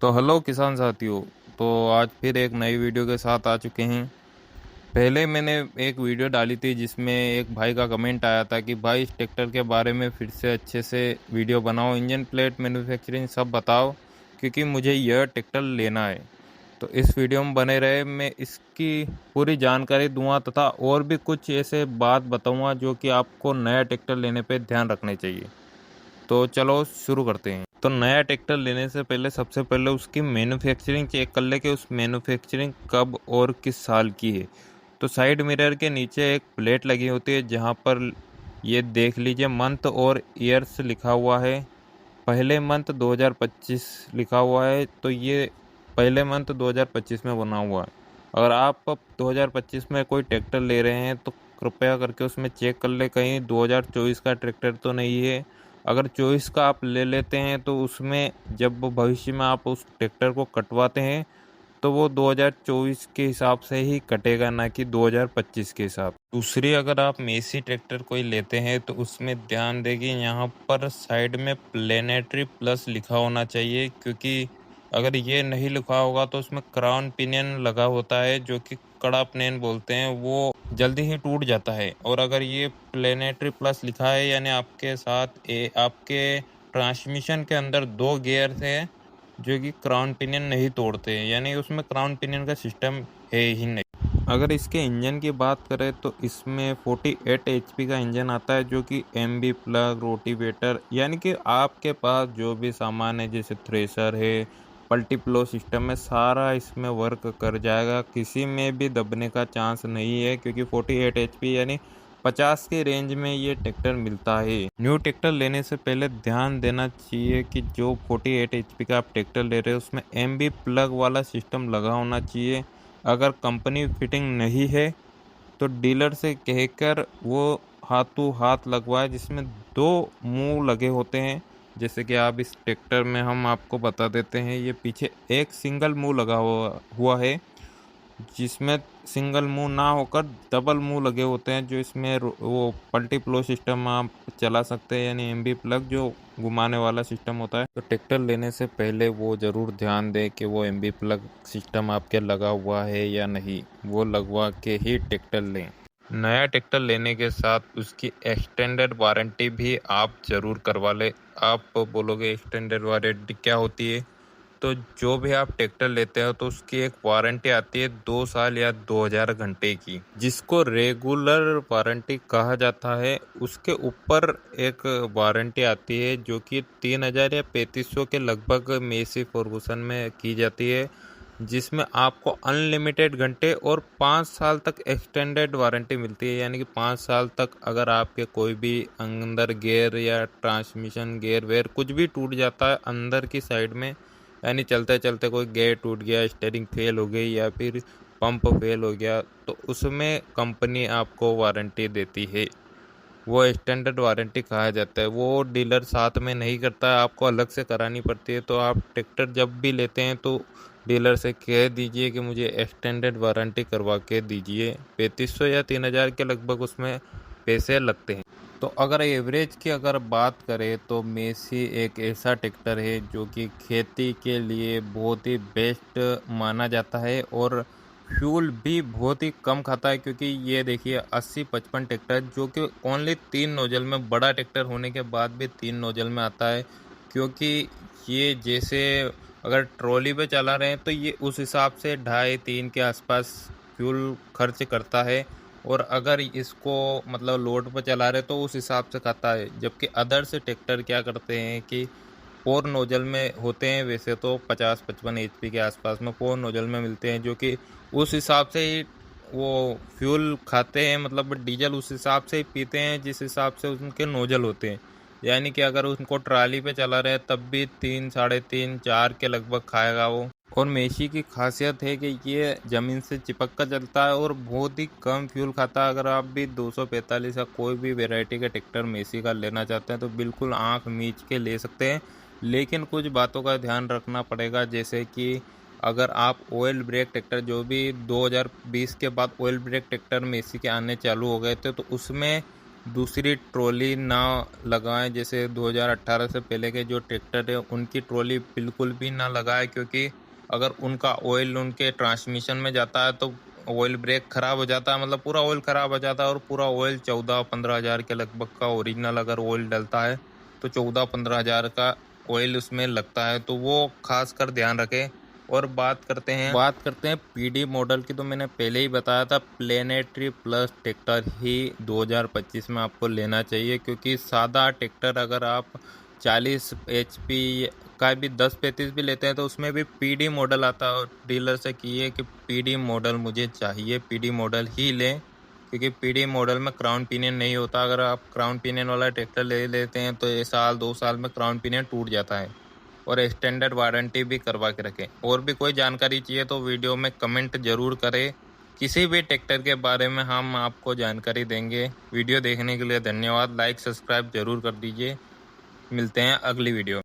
तो हेलो किसान साथियों। तो आज फिर एक नई वीडियो के साथ आ चुके हैं। पहले मैंने एक वीडियो डाली थी जिसमें एक भाई का कमेंट आया था कि भाई इस ट्रैक्टर के बारे में फिर से अच्छे से वीडियो बनाओ, इंजन प्लेट मैन्युफैक्चरिंग सब बताओ, क्योंकि मुझे यह ट्रैक्टर लेना है। तो इस वीडियो में बने रहे, मैं इसकी पूरी जानकारी दूंगा तथा और भी कुछ ऐसे बात बताऊंगा जो कि आपको नया ट्रैक्टर लेने पर ध्यान रखने चाहिए। तो चलो शुरू करते हैं। तो नया ट्रैक्टर लेने से पहले सबसे पहले उसकी मैन्युफैक्चरिंग चेक कर ले कि उस मैन्युफैक्चरिंग कब और किस साल की है। तो साइड मिरर के नीचे एक प्लेट लगी होती है जहाँ पर ये देख लीजिए मंथ और ईयर्स लिखा हुआ है। पहले मंथ 2025 लिखा हुआ है, तो ये पहले मंथ 2025 में बना हुआ है। अगर आप 2025 में कोई ट्रैक्टर ले रहे हैं तो कृपया करके उसमें चेक कर ले कहीं 2024 का ट्रैक्टर तो नहीं है। अगर 24 का आप ले लेते हैं तो उसमें जब भविष्य में आप उस ट्रैक्टर को कटवाते हैं तो वो 2024 के हिसाब से ही कटेगा, ना कि 2025 के हिसाब। दूसरी, अगर आप मेसी ट्रैक्टर कोई लेते हैं तो उसमें ध्यान देंगे यहाँ पर साइड में प्लेनेटरी प्लस लिखा होना चाहिए, क्योंकि अगर ये नहीं लिखा होगा तो उसमें क्राउन पिनियन लगा होता है जो कि कड़ा पिनियन बोलते हैं, वो जल्दी ही टूट जाता है। और अगर ये प्लेनेटरी प्लस लिखा है यानी आपके साथ आपके ट्रांसमिशन के अंदर दो गियर है जो कि क्राउन पिनियन नहीं तोड़ते हैं, यानी उसमें क्राउन पिनियन का सिस्टम है ही नहीं। अगर इसके इंजन की बात करें तो इसमें 48 एचपी का इंजन आता है जो कि एमबी प्लग रोटिवेटर, यानी कि आपके पास जो भी सामान है जैसे थ्रेशर है, पल्टीप्लो सिस्टम है, सारा इसमें वर्क कर जाएगा। किसी में भी दबने का चांस नहीं है, क्योंकि 48 एचपी यानी 50 के रेंज में ये ट्रैक्टर मिलता है। न्यू ट्रैक्टर लेने से पहले ध्यान देना चाहिए कि जो 48 एचपी का आप ट्रैक्टर ले रहे हो उसमें एमबी प्लग वाला सिस्टम लगा होना चाहिए। अगर कंपनी फिटिंग नहीं है तो डीलर से कहकर वो हाथों हाथ लगवाए, जिसमें दो मुंह लगे होते हैं। जैसे कि आप इस ट्रैक्टर में हम आपको बता देते हैं, ये पीछे एक सिंगल मुंह लगा हुआ है, जिसमें सिंगल मुंह ना होकर डबल मुंह लगे होते हैं, जो इसमें वो मल्टीप्लो सिस्टम आप चला सकते हैं, यानी एमबी प्लग जो घुमाने वाला सिस्टम होता है। तो ट्रैक्टर लेने से पहले वो ज़रूर ध्यान दें कि वो एमबी प्लग सिस्टम आपके लगा हुआ है या नहीं, वो लगवा के ही ट्रैक्टर लें। नया ट्रैक्टर लेने के साथ उसकी एक्सटेंडेड वारंटी भी आप ज़रूर करवा लें। आप बोलोगे एक्सटेंडेड वारंटी क्या होती है? तो जो भी आप ट्रैक्टर लेते हो तो उसकी एक वारंटी आती है 2 साल या 2000 घंटे की, जिसको रेगुलर वारंटी कहा जाता है। उसके ऊपर एक वारंटी आती है जो कि 3000 या 3500 के लगभग मेसी फर्गूसन में की जाती है, जिसमें आपको अनलिमिटेड घंटे और 5 साल तक एक्सटेंडेड वारंटी मिलती है। यानी कि 5 साल तक अगर आपके कोई भी अंदर गियर या ट्रांसमिशन गियर वेयर कुछ भी टूट जाता है अंदर की साइड में, यानी चलते चलते कोई गियर टूट गया, स्टीयरिंग फेल हो गई या फिर पंप फेल हो गया, तो उसमें कंपनी आपको वारंटी देती है। वो एक्सटेंडेड वारंटी कहा जाता है। वो डीलर साथ में नहीं करता है, आपको अलग से करानी पड़ती है। तो आप ट्रैक्टर जब भी लेते हैं तो डीलर से कह दीजिए कि मुझे एक्सटेंडेड वारंटी करवा के दीजिए। 3500 या 3000 के लगभग उसमें पैसे लगते हैं। तो अगर एवरेज की अगर बात करें तो मेसी एक ऐसा ट्रैक्टर है जो कि खेती के लिए बहुत ही बेस्ट माना जाता है, और फ्यूल भी बहुत ही कम खाता है। क्योंकि ये देखिए 80-55 ट्रैक्टर जो कि ओनली 3 नोजल में, बड़ा ट्रैक्टर होने के बाद भी 3 नोजल में आता है। क्योंकि ये जैसे अगर ट्रॉली पे चला रहे हैं तो ये उस हिसाब से 2.5-3 के आसपास फ्यूल खर्च करता है, और अगर इसको मतलब लोड पर चला रहे तो उस हिसाब से खाता है। जबकि अदर से ट्रैक्टर क्या करते हैं कि 4 नोजल में होते हैं, वैसे तो 50-55 एचपी के आसपास में 4 नोजल में मिलते हैं, जो कि उस हिसाब से ही वो फ्यूल खाते हैं, मतलब डीजल उस हिसाब से ही पीते हैं जिस हिसाब से उनके नोजल होते हैं। यानी कि अगर उनको ट्राली पे चला रहे तब भी 3, 3.5, 4 के लगभग खाएगा वो। और मेसी की खासियत है कि ये ज़मीन से चिपक कर चलता है और बहुत ही कम फ्यूल खाता है। अगर आप भी 245 या कोई भी वैरायटी का ट्रैक्टर मेसी का लेना चाहते हैं तो बिल्कुल आंख मीच के ले सकते हैं, लेकिन कुछ बातों का ध्यान रखना पड़ेगा। जैसे कि अगर आप ऑयल ब्रेक ट्रैक्टर, जो भी 2020 के बाद ऑयल ब्रेक ट्रैक्टर मेसी के आने चालू हो गए थे, तो उसमें दूसरी ट्रॉली ना लगाएं। जैसे 2018 से पहले के जो ट्रैक्टर है उनकी ट्रॉली बिल्कुल भी ना लगाएं, क्योंकि अगर उनका ऑयल उनके ट्रांसमिशन में जाता है तो ऑयल ब्रेक खराब हो जाता है, मतलब पूरा ऑयल खराब हो जाता है। और पूरा ऑयल 14-15 हज़ार के लगभग का ओरिजिनल अगर ऑयल डलता है तो 14-15 हज़ार का ऑयल उसमें लगता है, तो वो खास कर ध्यान रखें। और बात करते हैं पीडी मॉडल की। तो मैंने पहले ही बताया था, प्लेनेटरी प्लस ट्रैक्टर ही 2025 में आपको लेना चाहिए, क्योंकि सादा ट्रैक्टर अगर आप 40 HP का भी 10-35 भी लेते हैं तो उसमें भी पीडी मॉडल आता है। और डीलर से किए कि पीडी मॉडल मुझे चाहिए, पीडी मॉडल ही लें, क्योंकि पीडी मॉडल में क्राउन पिनियन नहीं होता। अगर आप क्राउन पिनियन वाला ट्रैक्टर ले लेते हैं तो 1-2 साल में क्राउन पिनियन टूट जाता है। और एक्सटेंडेड वारंटी भी करवा के रखें। और भी कोई जानकारी चाहिए तो वीडियो में कमेंट जरूर करें। किसी भी ट्रैक्टर के बारे में हम आपको जानकारी देंगे। वीडियो देखने के लिए धन्यवाद। लाइक सब्सक्राइब जरूर कर दीजिए। मिलते हैं अगली वीडियो।